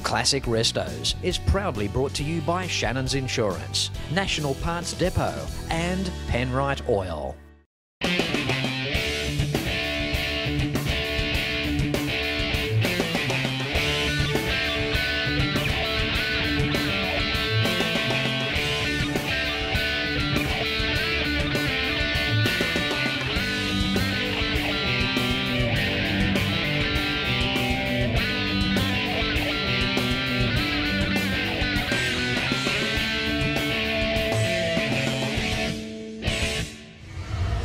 Classic Restos is proudly brought to you by Shannon's Insurance, National Parts Depot and Penrite Oil.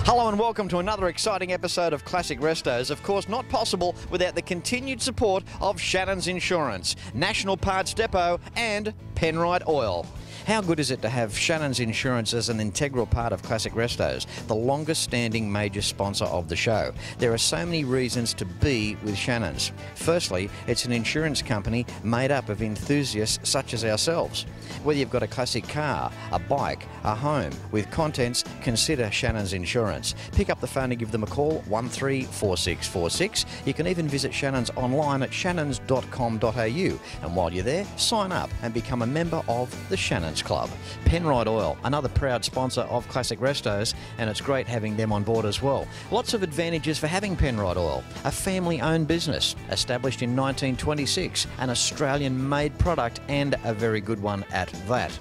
Hello and welcome to another exciting episode of Classic Restos. Of course, not possible without the continued support of Shannon's Insurance, National Parts Depot and Penrite Oil. How good is it to have Shannon's Insurance as an integral part of Classic Restos, the longest standing major sponsor of the show? There are so many reasons to be with Shannon's. Firstly, it's an insurance company made up of enthusiasts such as ourselves. Whether you've got a classic car, a bike, a home with contents, consider Shannon's Insurance. Pick up the phone and give them a call, 134646. You can even visit Shannon's online at shannons.com.au. And while you're there, sign up and become a member of the Shannon's Club. Penrite Oil, another proud sponsor of Classic Restos, and it's great having them on board as well. Lots of advantages for having Penrite Oil. A family-owned business, established in 1926, an Australian-made product and a very good one at that.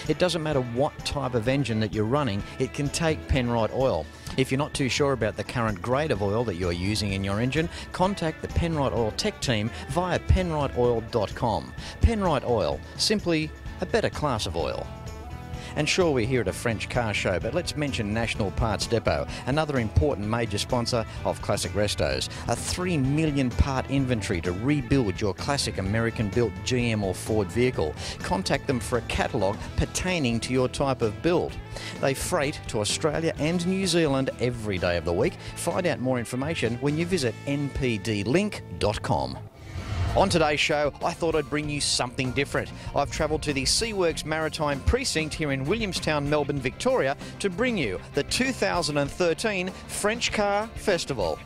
It doesn't matter what type of engine that you're running, it can take Penrite Oil. If you're not too sure about the current grade of oil that you're using in your engine, contact the Penrite Oil tech team via penriteoil.com. Penrite Oil, simply a better class of oil. And sure, we're here at a French car show, but let's mention National Parts Depot, another important major sponsor of Classic Restos. A 3 million part inventory to rebuild your classic American-built GM or Ford vehicle. Contact them for a catalogue pertaining to your type of build. They freight to Australia and New Zealand every day of the week. Find out more information when you visit npdlink.com. On today's show, I thought I'd bring you something different. I've travelled to the Seaworks Maritime Precinct here in Williamstown, Melbourne, Victoria, to bring you the 2013 French Car Festival.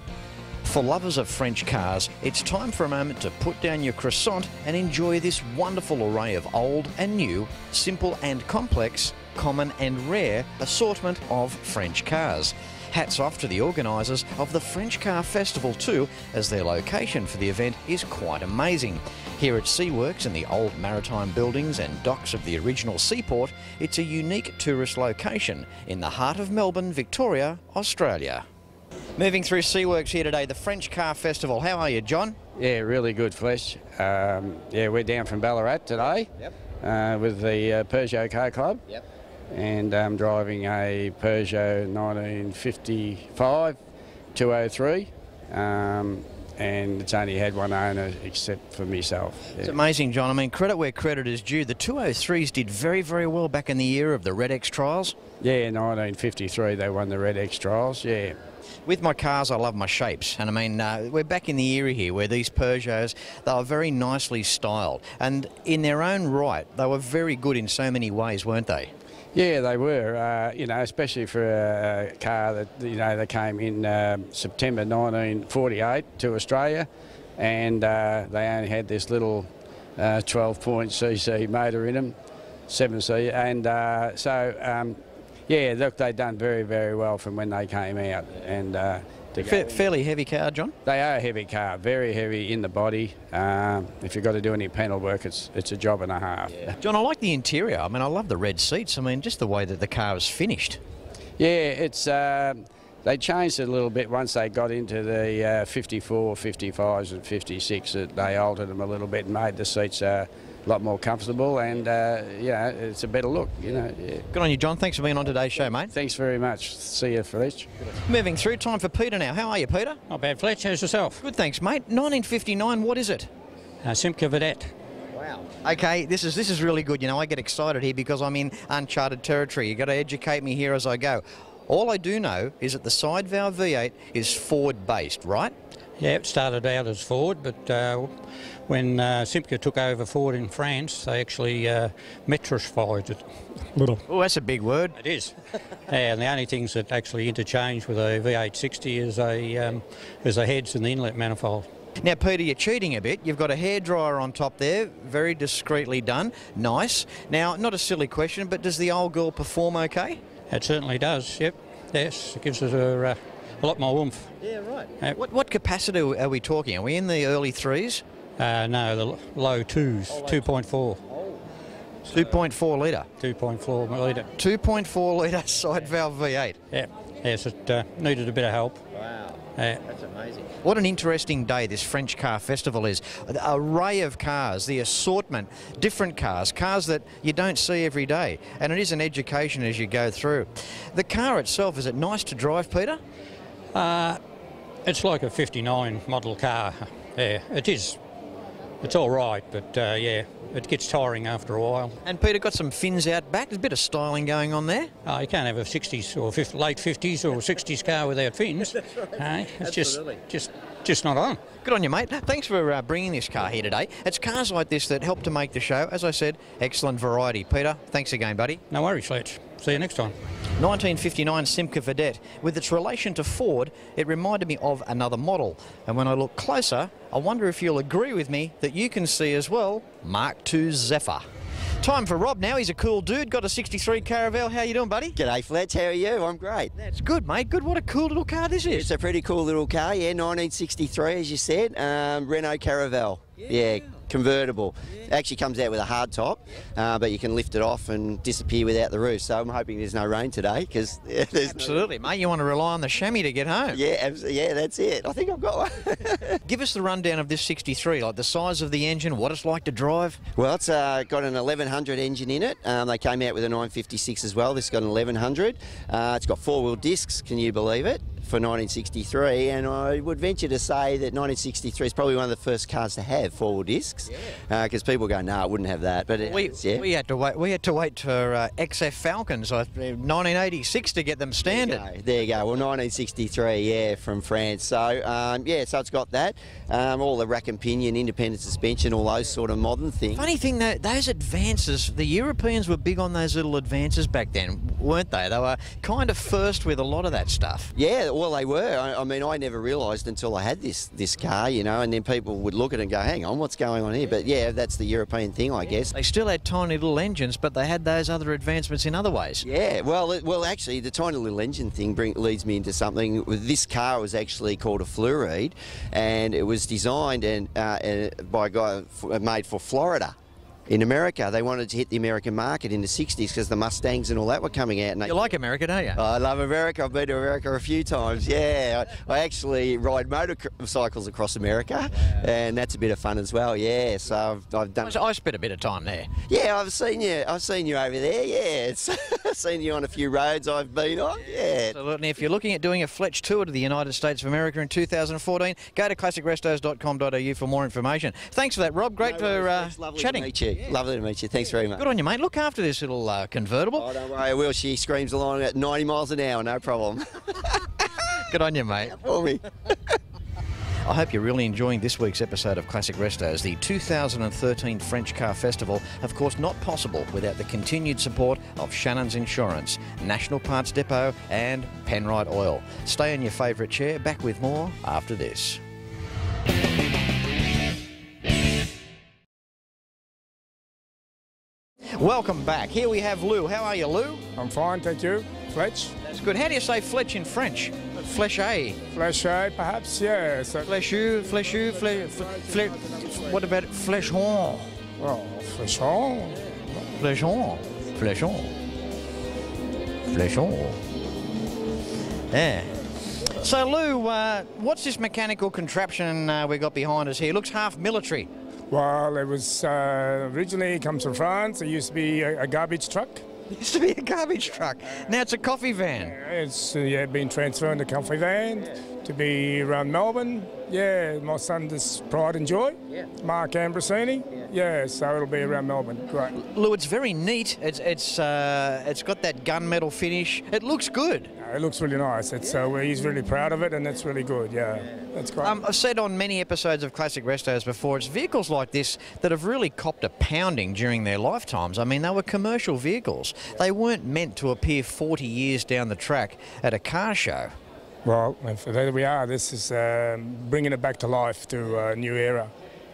For lovers of French cars, it's time for a moment to put down your croissant and enjoy this wonderful array of old and new, simple and complex, common and rare assortment of French cars. Hats off to the organisers of the French Car Festival too, as their location for the event is quite amazing. Here at Seaworks in the old maritime buildings and docks of the original seaport, it's a unique tourist location in the heart of Melbourne, Victoria, Australia. Moving through Seaworks here today, the French Car Festival. How are you, John? Yeah, really good, Flesh. Yeah, we're down from Ballarat today. Yep. With the Peugeot Car Club. Yep. And I'm driving a Peugeot 1955 203, and it's only had one owner except for myself. Yeah. It's amazing, John. I mean, credit where credit is due. The 203s did very, very well back in the era of the Red X trials. Yeah, 1953 they won the Red X trials, yeah. With my cars, I love my shapes, and I mean, we're back in the era here where these Peugeots, they were very nicely styled, and in their own right, they were very good in so many ways, weren't they? Yeah, they were, you know, especially for a car that, you know, they came in September 1948 to Australia, and they only had this little 12-point.cc motor in them, 7C, and yeah, look, they've done very, very well from when they came out. And fairly heavy car, John? They are a heavy car, very heavy in the body. If you've got to do any panel work, it's a job and a half. Yeah. John, I like the interior. I mean, I love the red seats. I mean, just the way that the car is finished. Yeah, it's they changed it a little bit once they got into the 54, 55s and 56. They altered them a little bit and made the seats a lot more comfortable, and yeah, it's a better look, you know. Yeah. Good on you, John. Thanks for being on today's show, mate. Thanks very much. See you, Fletch. Moving through, time for Peter now. How are you, Peter? Not bad, Fletch. How's yourself? Good, thanks, mate. 1959, what is it? Simca Vedette. Wow. Okay, this is really good. You know, I get excited here because I'm in uncharted territory. You've got to educate me here as I go. All I do know is that the side valve V8 is Ford-based, right? Yeah, it started out as Ford, but when Simca took over Ford in France, they actually metrified it. Oh, that's a big word. It is. And the only things that actually interchange with a V860 is the heads and the inlet manifold. Now, Peter, you're cheating a bit. You've got a hairdryer on top there, very discreetly done. Nice. Now, not a silly question, but does the old girl perform okay? It certainly does, yep. Yes, it gives us a lot more oomph. Yeah, right. What capacity are we talking? Are we in the early threes? No, the low twos, 2.4. 2.4 litre. 2.4 litre. 2.4 litre side valve V8. Yeah. Yes, it needed a bit of help. Wow. Yeah. That's amazing. What an interesting day this French Car Festival is. An array of cars, the assortment, different cars that you don't see every day. And it is an education as you go through. The car itself, is it nice to drive, Peter? It's like a 59 model car. Yeah, it is. It's all right, but yeah, it gets tiring after a while. And Peter, got some fins out back. There's a bit of styling going on there. Oh, you can't have a 60s or late 50s or 60s car without fins. That's right. It's Absolutely. just not on. Good on you, mate. Thanks for bringing this car here today. It's cars like this that help to make the show. As I said, excellent variety. Peter, thanks again, buddy. No worries, Fletch. See you next time. 1959 Simca Vedette. With its relation to Ford, it reminded me of another model. And when I look closer, I wonder if you'll agree with me that you can see as well Mark II Zephyr. Time for Rob now. He's a cool dude. Got a 63 Caravelle. How you doing, buddy? G'day, Fletch. How are you? I'm great. That's good, mate. Good. What a cool little car this is. It's a pretty cool little car, yeah, 1963, as you said. Renault Caravelle. Yeah, convertible. Actually comes out with a hard top, but you can lift it off and disappear without the roof. So I'm hoping there's no rain today, because there's Absolutely, mate. You want to rely on the chamois to get home. Yeah, yeah, that's it. I think I've got one. Give us the rundown of this 63, like the size of the engine, what it's like to drive. Well, it's got an 1100 engine in it. They came out with a 956 as well. This has got an 1100. It's got four-wheel discs, can you believe it, for 1963, and I would venture to say that 1963 is probably one of the first cars to have four-wheel discs, because people go, no, it wouldn't have that. But we had to wait. We had to wait for XF Falcons, 1986, to get them standard. There you go. Well, 1963, yeah, from France. So yeah, so it's got that, all the rack and pinion, independent suspension, all those sort of modern things. Funny thing though, those advances, the Europeans were big on those little advances back then, weren't they? They were kind of first with a lot of that stuff. Yeah, well, they were. I mean, I never realised until I had this car, you know, and then people would look at it and go, hang on, what's going on here? But yeah, that's the European thing, I guess. They still had tiny little engines, but they had those other advancements in other ways. Yeah, well, actually, the tiny little engine thing leads me into something. This car was actually called a Fluoride, and it was designed by a guy made for Florida. In America, they wanted to hit the American market in the 60s because the Mustangs and all that were coming out. And you like America, don't you? I love America. I've been to America a few times, yeah. I actually ride motorcycles across America, and that's a bit of fun as well, yeah. So I've done... I spent a bit of time there. Yeah, I've seen you over there, yeah. I've seen you on a few roads I've been on, yeah. Absolutely. If you're looking at doing a Fletch tour to the United States of America in 2014, go to classicrestos.com.au for more information. Thanks for that, Rob. Great for chatting. To meet you. Lovely to meet you. Thanks very much. Good on you, mate. Look after this little convertible. Oh, don't worry, I will. She screams along at 90 miles an hour, no problem. Good on you, mate. For me. I hope you're really enjoying this week's episode of Classic Restos, the 2013 French Car Festival. Of course, not possible without the continued support of Shannon's Insurance, National Parts Depot and Penrite Oil. Stay in your favourite chair. Back with more after this. Welcome back. Here we have Lou. How are you, Lou? I'm fine, thank you. Fletch? That's good. How do you say Fletch in French? Fleche. Fleche, perhaps, yeah. So Flechou, what about Flechon? well, Flechon. Flechon. Flechon. Flechon. Yeah. So, Lou, what's this mechanical contraption we got behind us here? Looks half military. Well, it was originally it comes from France. It used to be a garbage truck. It used to be a garbage truck. Now it's a coffee van. It's been transferred to coffee van to be around Melbourne. Yeah, my son's pride and joy. Yeah. Mark Ambrosini. Yeah, so it'll be around Melbourne. Great. Lou, it's very neat. It's got that gunmetal finish. It looks good. It looks really nice. It's he's really proud of it, and it's really good. Yeah, that's great. I've said on many episodes of Classic Restos before, it's vehicles like this that have really copped a pounding during their lifetimes. I mean, they were commercial vehicles. They weren't meant to appear 40 years down the track at a car show. Well, there we are. This is bringing it back to life to a new era.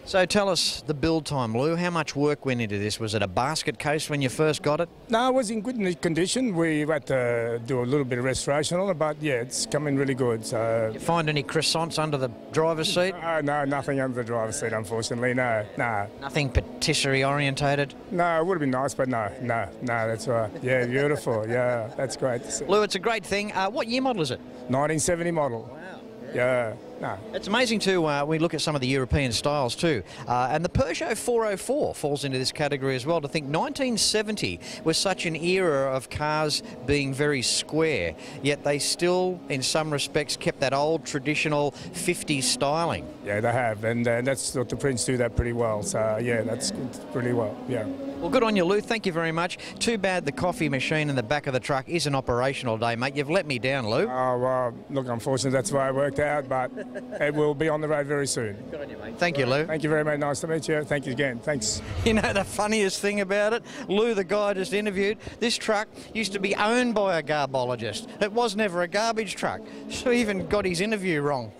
So tell us the build time, Lou. How much work went into this? Was it a basket case when you first got it? No, it was in good condition. We had to do a little bit of restoration on it, but yeah, it's coming really good. So. You find any croissants under the driver's seat? No, nothing under the driver's seat, unfortunately. No. Nothing patisserie orientated? No, it would have been nice, but no, that's right. Yeah, beautiful. Yeah, that's great. Lou, it's a great thing. What year model is it? 1970 model. Wow. Yeah. No. It's amazing too, we look at some of the European styles too, and the Peugeot 404 falls into this category as well. To think 1970 was such an era of cars being very square, yet they still, in some respects, kept that old traditional 50s styling. Yeah, they have, and that's what the prints do that pretty well, so yeah, that's good, pretty well, yeah. Well, good on you, Lou. Thank you very much. Too bad the coffee machine in the back of the truck isn't operational today, mate. You've let me down, Lou. Oh, well, look, unfortunately, that's the way it worked out, but it will be on the road very soon. Good on you, mate. Thank you, Lou. Thank you very much. Nice to meet you. Thank you again. Thanks. You know the funniest thing about it? Lou, the guy I just interviewed, this truck used to be owned by a garbologist. It was never a garbage truck, so he even got his interview wrong.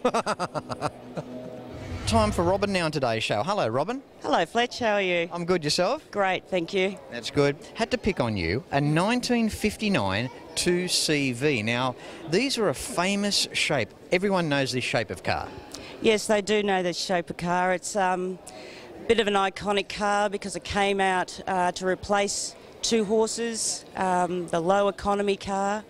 Time for Robin now on today's show. Hello, Robin. Hello, Fletch. How are you? I'm good. Yourself? Great, thank you. That's good. Had to pick on you a 1959 2CV. Now, these are a famous shape. Everyone knows this shape of car. Yes, they do know the shape of car. It's a bit of an iconic car because it came out to replace two horses, the low economy car.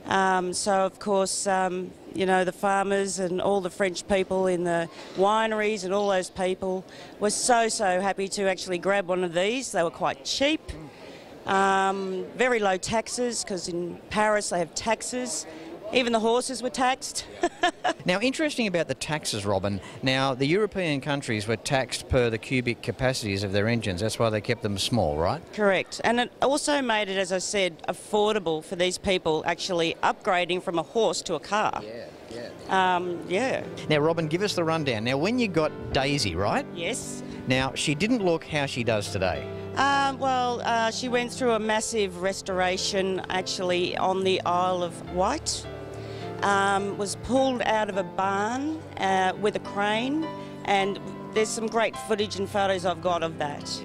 So, of course, you know, the farmers and all the French people in the wineries and all those people were so happy to actually grab one of these. They were quite cheap, very low taxes, because in Paris they have taxes. Even the horses were taxed. Now, interesting about the taxes, Robin. Now, the European countries were taxed per the cubic capacities of their engines. That's why they kept them small, right? Correct. And it also made it, as I said, affordable for these people actually upgrading from a horse to a car. Yeah. Now, Robin, give us the rundown. Now, when you got Daisy, right? Yes. Now, she didn't look how she does today. She went through a massive restoration actually on the Isle of Wight. Was pulled out of a barn with a crane, and there's some great footage and photos I've got of that.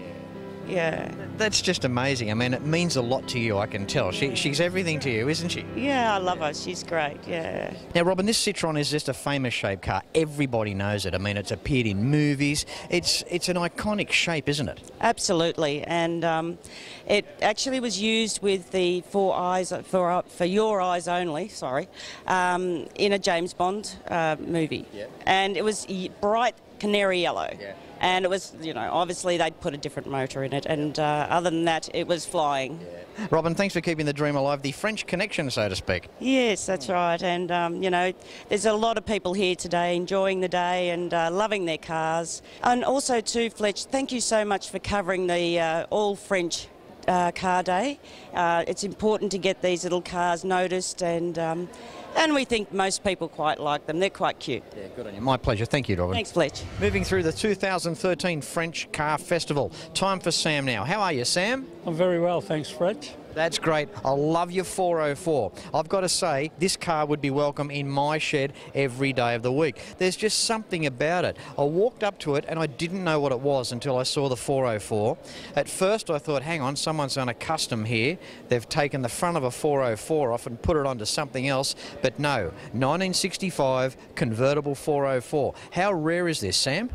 Yeah. That's just amazing. I mean, it means a lot to you, I can tell. She's everything to you, isn't she? Yeah, I love her. She's great, yeah. Now, Robin, this Citroen is just a famous shape car. Everybody knows it. I mean, it's appeared in movies. It's an iconic shape, isn't it? Absolutely, and it actually was used with the for your eyes only, sorry, in a James Bond movie. Yeah. And it was bright canary yellow. Yeah. And it was, you know, obviously they'd put a different motor in it, and other than that, it was flying. Yeah. Robin, thanks for keeping the dream alive, the French connection, so to speak. Yes, that's right, and, you know, there's a lot of people here today enjoying the day and loving their cars. And also, too, Fletch, thank you so much for covering the all-French car day. It's important to get these little cars noticed, and we think most people quite like them. They're quite cute. Yeah, good on you. My pleasure. Thank you, Robin. Thanks, Fletch. Moving through the 2013 French Car Festival. Time for Sam now. How are you, Sam? I'm very well, thanks, Fletch. That's great. I love your 404. I've got to say, this car would be welcome in my shed every day of the week. There's just something about it. I walked up to it and I didn't know what it was until I saw the 404. At first I thought, hang on, someone's done a custom here. They've taken the front of a 404 off and put it onto something else. But no, 1965 convertible 404. How rare is this, Sam?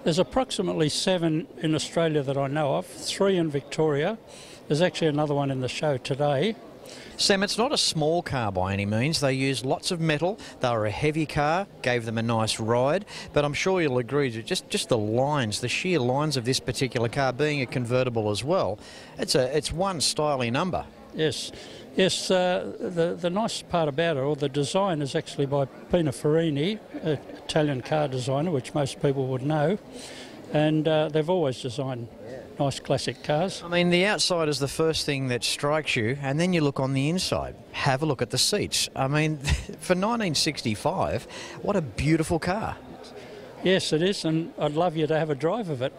There's approximately 7 in Australia that I know of, 3 in Victoria. There's actually another one in the show today. Sam, it's not a small car by any means. They used lots of metal. They were a heavy car, gave them a nice ride. But I'm sure you'll agree that just the lines, the sheer lines of this particular car, being a convertible as well, it's one styly number. Yes. The nice part about it, or the design, is actually by Pininfarina, an Italian car designer, which most people would know. And they've always designed nice classic cars. I mean, the outside is the first thing that strikes you, and then you look on the inside. Have a look at the seats. I mean, for 1965, what a beautiful car. Yes, it is, and I'd love you to have a drive of it.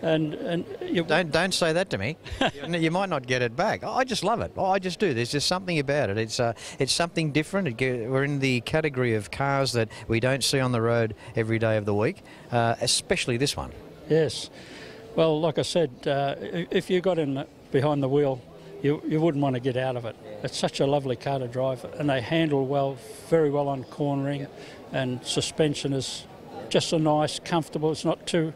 And you, Don't say that to me. You might not get it back. I just love it. I just do. There's just something about it. It's something different. We're in the category of cars that we don't see on the road every day of the week, especially this one. yes. Well, like I said, if you got in behind the wheel, you wouldn't want to get out of it. It's such a lovely car to drive, and they handle well, very well on cornering, and suspension is just a nice, comfortable. It's not too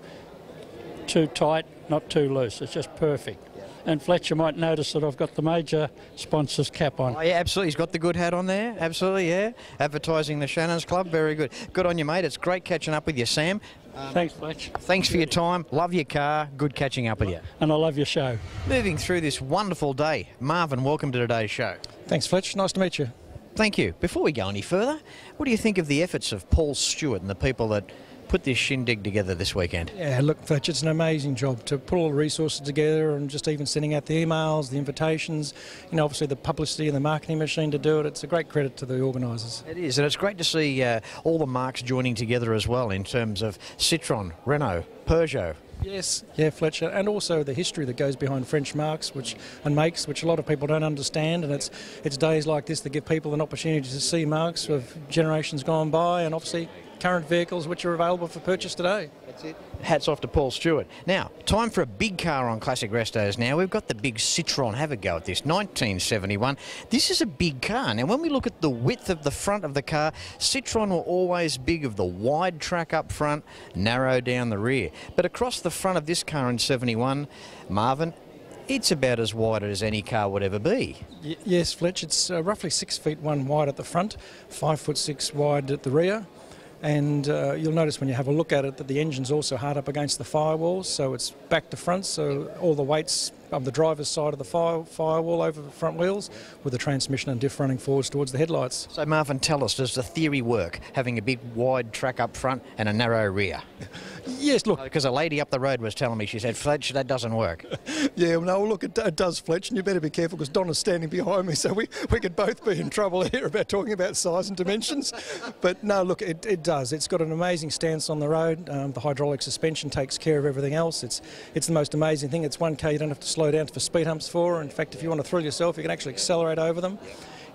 tight, not too loose. It's just perfect. And Fletcher might notice that I've got the major sponsor's cap on. Oh, yeah, absolutely. He's got the good hat on there. Absolutely, yeah. Advertising the Shannons Club. Very good. Good on you, mate. It's great catching up with you, Sam. Thanks, Fletch. Thanks for your time. Love your car. Good catching up with you. And I love your show. Moving through this wonderful day. Marvin, welcome to today's show. Thanks, Fletch. Nice to meet you. Thank you. Before we go any further, what do you think of the efforts of Paul Stewart and the people that put this shindig together this weekend? Yeah, look, Fletch, it's an amazing job to put all the resources together and just even sending out the emails, the invitations, obviously the publicity and the marketing machine to do it. It's a great credit to the organisers. It is, and it's great to see all the marques joining together as well in terms of Citroen, Renault, Peugeot. Yes, yeah, Fletcher, and also the history that goes behind French marques and makes, which a lot of people don't understand, and it's days like this that give people an opportunity to see marques of generations gone by, and obviously current vehicles which are available for purchase today. That's it. Hats off to Paul Stewart. Now, time for a big car on Classic Restos now. We've got the big Citroen. Have a go at this. 1971. This is a big car. Now, when we look at the width of the front of the car, Citroen were always big of the wide track up front, narrow down the rear. But across the front of this car in 71, Marvin, it's about as wide as any car would ever be. Yes, Fletch. It's roughly 6 feet 1 wide at the front, 5'6" wide at the rear. And you'll notice when you have a look at it that the engine's also hard up against the firewall, so it's back to front, so all the weight's of the driver's side of the firewall over the front wheels, with the transmission and diff running forwards towards the headlights. So Marvin, tell us, does the theory work, having a big wide track up front and a narrow rear? Yes, look. Because a lady up the road was telling me, she said, Fletch, that doesn't work. Yeah, no, look, it does, Fletch, and you better be careful because Donna's standing behind me, so we could both be in trouble here about talking about size and dimensions. But no, look, it does. It's got an amazing stance on the road. The hydraulic suspension takes care of everything else. It's the most amazing thing. It's 1K you don't have to slow down for speed humps for. In fact, if you want to thrill yourself, you can actually accelerate over them.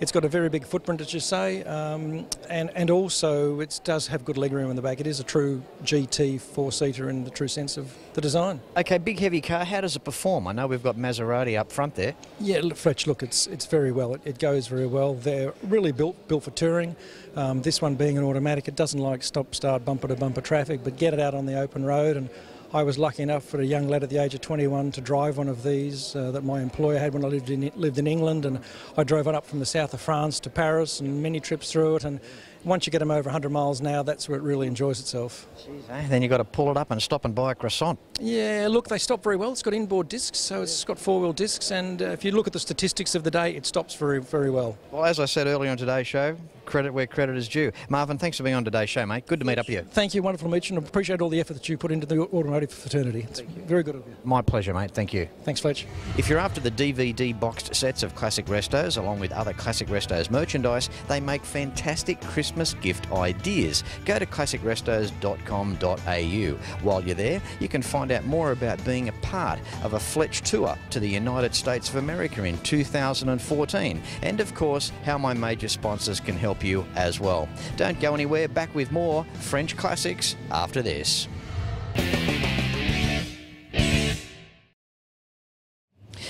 It's got a very big footprint, as you say, and also it does have good legroom in the back. It is a true GT four-seater in the true sense of the design. Okay, big heavy car. How does it perform? I know we've got Maserati up front there. Yeah, Fletch, look, it's very well. It goes very well. They're really built for touring. This one being an automatic, it doesn't like stop-start, bumper-to-bumper traffic, but get it out on the open road. And I was lucky enough for a young lad at the age of 21 to drive one of these that my employer had when I lived in England, and I drove it up from the south of France to Paris and many trips through it, and once you get them over 100 miles an hour, that's where it really enjoys itself. Jeez, eh? Then you've got to pull it up and stop and buy a croissant. Yeah, look, they stop very well. It's got inboard discs, so it's got four-wheel discs, and if you look at the statistics of the day, it stops very, very well. Well, as I said earlier on today's show, credit where credit is due. Marvin, thanks for being on today's show, mate. Good to meet up with you. Thank you, wonderful to meet you, and I appreciate all the effort that you put into the automotive fraternity. It's very good of you. My pleasure, mate. Thank you. Thanks, Fletch. If you're after the DVD boxed sets of Classic Restos, along with other Classic Restos merchandise, they make fantastic Christmas gift ideas. Go to classicrestos.com.au. While you're there, you can find out more about being a part of a Fletch tour to the United States of America in 2014, and of course, how my major sponsors can help you as well. Don't go anywhere. Back with more French classics after this.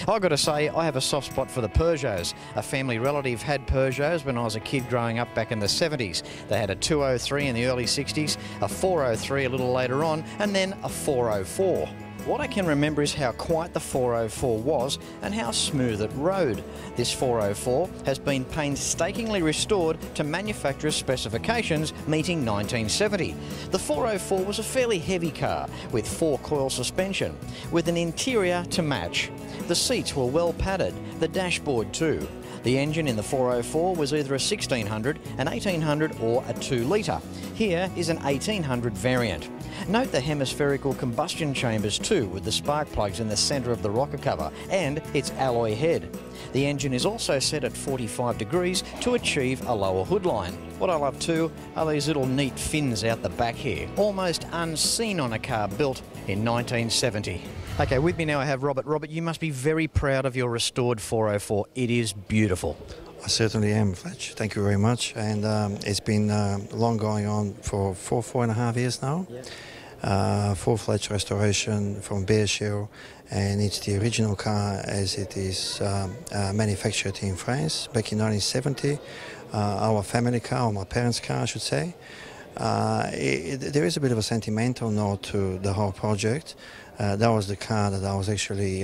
I've got to say, I have a soft spot for the Peugeots. A family relative had Peugeots when I was a kid growing up back in the 70s. They had a 203 in the early 60s, a 403 a little later on, and then a 404. What I can remember is how quiet the 404 was and how smooth it rode. This 404 has been painstakingly restored to manufacturer's specifications, meeting 1970. The 404 was a fairly heavy car with 4-coil suspension, with an interior to match. The seats were well padded, the dashboard too. The engine in the 404 was either a 1600, an 1800 or a 2-litre. Here is an 1800 variant. Note the hemispherical combustion chambers too, with the spark plugs in the centre of the rocker cover and its alloy head. The engine is also set at 45 degrees to achieve a lower hood line. What I love too are these little neat fins out the back here, almost unseen on a car built in 1970. Okay, with me now I have Robert. Robert, you must be very proud of your restored 404. It is beautiful. I certainly am, Fletch. Thank you very much. And it's been long going on for 4.5 years now. Full-fledged restoration from bare shell, and it's the original car as it is manufactured in France back in 1970. Our family car, or my parents' car, I should say. There is a bit of a sentimental note to the whole project. That was the car that I was actually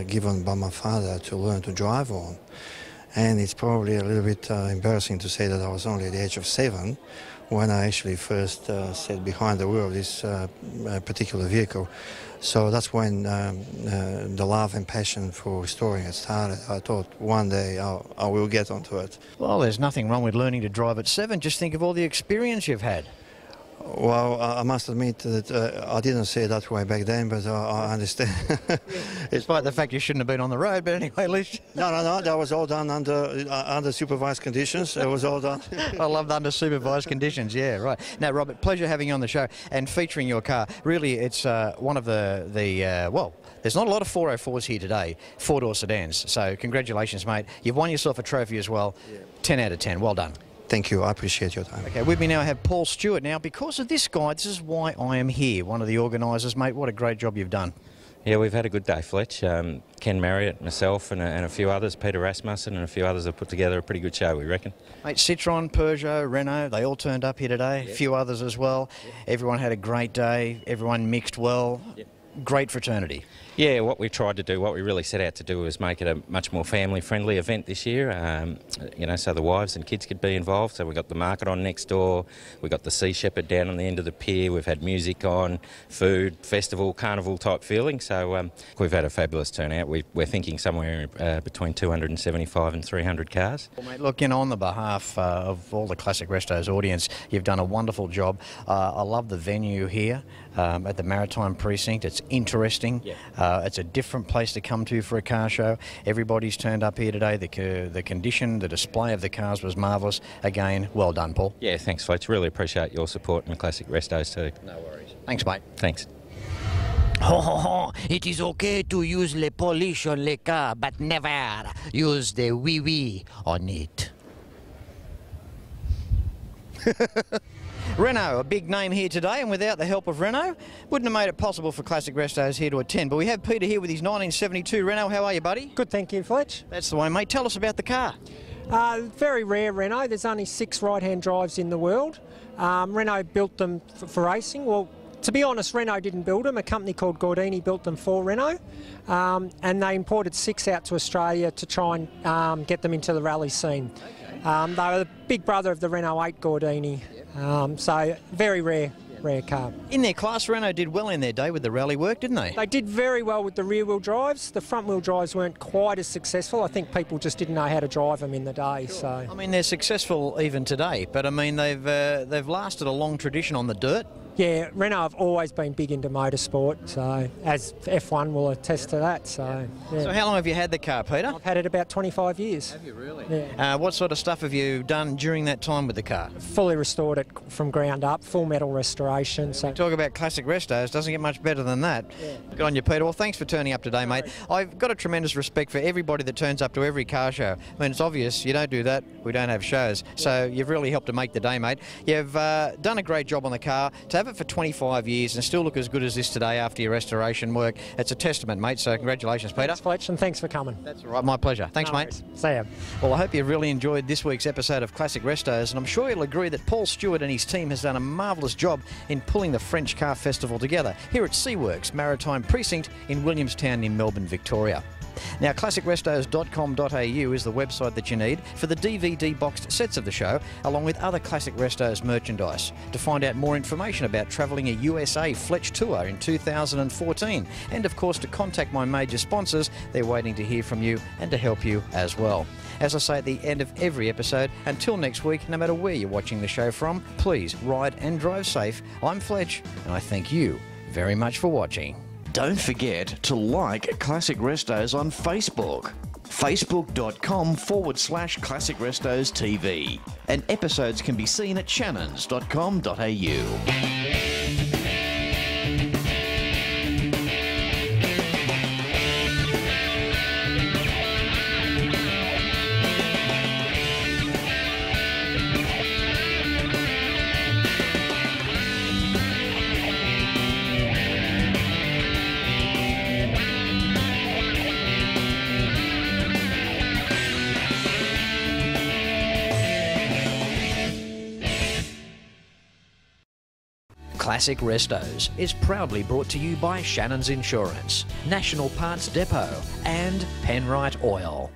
given by my father to learn to drive on. And it's probably a little bit embarrassing to say that I was only at the age of 7 when I actually first sat behind the wheel of this particular vehicle. So that's when the love and passion for restoring it started. I thought one day I will get onto it. Well, there's nothing wrong with learning to drive at 7. Just think of all the experience you've had. Well, I must admit that I didn't say it that way back then, but I understand. Despite the fact you shouldn't have been on the road, but anyway, at least... No, that was all done under supervised conditions. It was all done. I love the under supervised conditions, yeah, right. Now, Robert, pleasure having you on the show and featuring your car. Really, it's one of well, there's not a lot of 404s here today, 4-door sedans, so congratulations, mate. You've won yourself a trophy as well. Yeah. 10 out of 10, well done. Thank you. I appreciate your time. Okay, with me now I have Paul Stewart. Now, because of this guy, this is why I am here. One of the organisers, mate. What a great job you've done. Yeah, we've had a good day, Fletch. Ken Marriott, myself and a few others, Peter Rasmussen and a few others have put together a pretty good show, we reckon. Mate, Citroen, Peugeot, Renault, they all turned up here today. Yep. A few others as well. Yep. Everyone had a great day. Everyone mixed well. Yep. Great fraternity. Yeah, what we tried to do, what we really set out to do was make it a much more family-friendly event this year, you know, so the wives and kids could be involved. So we got the market on next door, we got the Sea Shepherd down on the end of the pier, we've had music on, food, festival, carnival type feeling. So we've had a fabulous turnout. We're thinking somewhere between 275 and 300 cars. Well, mate, look, you know, on the behalf of all the Classic Restos audience, you've done a wonderful job. I love the venue here at the Maritime Precinct. It's interesting. Yeah. It's a different place to come to for a car show. Everybody's turned up here today. The condition, the display of the cars was marvellous. Again, well done, Paul. Yeah, thanks, Fletch. Really appreciate your support and Classic Restos too. No worries. Thanks, mate. Thanks. It is okay to use le polish on le car, but never use the wee-wee on it. Renault, a big name here today, and without the help of Renault, wouldn't have made it possible for Classic Restos here to attend. But we have Peter here with his 1972 Renault. How are you, buddy? Good, thank you, Fletch. That's the way, mate. Tell us about the car. Very rare Renault. There's only 6 right-hand drives in the world. Renault built them for racing. Well, to be honest, Renault didn't build them. A company called Gordini built them for Renault. And they imported 6 out to Australia to try and get them into the rally scene. They were the big brother of the Renault 8 Gordini. So very rare car. In their class, Renault did well in their day with the rally work, didn't they? They did very well with the rear-wheel drives. The front-wheel drives weren't quite as successful. I think people just didn't know how to drive them in the day. Sure. So I mean, they're successful even today, but I mean, they've lasted a long tradition on the dirt. Yeah, Renault have always been big into motorsport, so as F1 will attest to that. So, yeah. So how long have you had the car, Peter? I've had it about 25 years. Have you really? Yeah. What sort of stuff have you done during that time with the car? Fully restored it from ground up, full metal restoration. So talk about Classic Restos, doesn't get much better than that. Yeah. Good on you, Peter. Well, thanks for turning up today, mate. I've got a tremendous respect for everybody that turns up to every car show. I mean, it's obvious you don't do that, we don't have shows. Yeah. So you've really helped to make the day, mate. You've done a great job on the car. To have it for 25 years and still look as good as this today after your restoration work, it's a testament, mate. So congratulations, Peter. Thanks, Fletch, and thanks for coming. That's all right, my pleasure. Thanks, no mate. Worries. See ya. Well, I hope you've really enjoyed this week's episode of Classic Restos, and I'm sure you'll agree that Paul Stewart and his team has done a marvellous job in pulling the French Car Festival together here at Seaworks Maritime Precinct in Williamstown in Melbourne, Victoria. Now, classicrestos.com.au is the website that you need for the DVD boxed sets of the show, along with other Classic Restos merchandise. To find out more information about travelling a USA Fletch tour in 2014, and of course to contact my major sponsors, they're waiting to hear from you and to help you as well. As I say at the end of every episode, until next week, no matter where you're watching the show from, please ride and drive safe. I'm Fletch, and I thank you very much for watching. Don't forget to like Classic Restos on Facebook. Facebook.com/Classic Restos TV. And episodes can be seen at Shannons.com.au. Classic Restos is proudly brought to you by Shannon's Insurance, National Parts Depot and Penrite Oil.